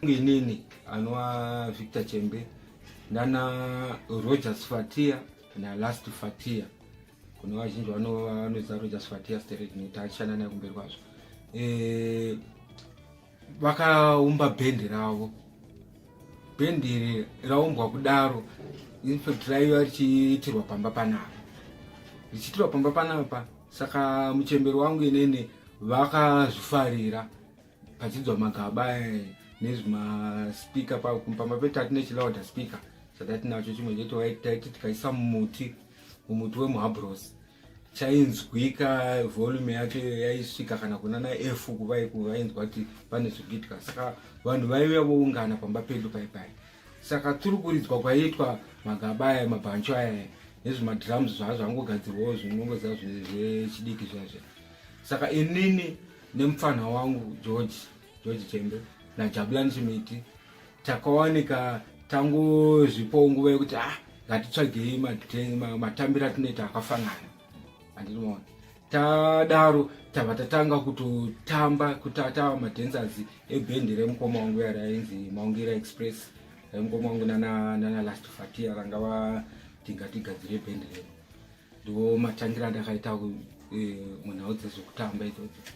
Inini anwa Victor Chembe nana Rogers Fatia na Last Fatia. Kuna wazhinji vanoziva Rogers Fatia steroid notachana naye kumberi kwazvo. Vakaumba bhendi ravo. Bhendi raumbwa kudaro infact raiva richiitirwa pamba panapa. Richiitirwa pamba panapa saka muchemberi wangu inene vakazvifarira pachidzwa magaba nezvima speaker pamba pedu tine chilauda speaker chatatinacho chimwe cheto taiti tikaisa mumuti wemuhabros chainzwika volume yacho yaisvika kana kunana F kuvainzwa kuti pane zvikuitika. Saka vanhu vaiuya voungana pamba pedu paipai. Saka turikuridzwa kwaitwa magaba aya mabhancho aya nezvimadrums zvazvo angogadzirwawo zvinongoziva zvechidiki zvazvo. Saka inini nemufana wangu George Chembe naJabulani Chimiti takawanika tangozvipawo nguva yekuti ngatitsvagei matambiro atinoita akafanana. Andinoona tadaro tabva tatanga kutotamba kutata madancers ebhendi remukoma wangu rainzi Maungira Express remukoma wangu nana Last Fatia rangava tingadzire bhendi remo. Ndo matangira andakaita munhau dzezvekutamba idzodzo.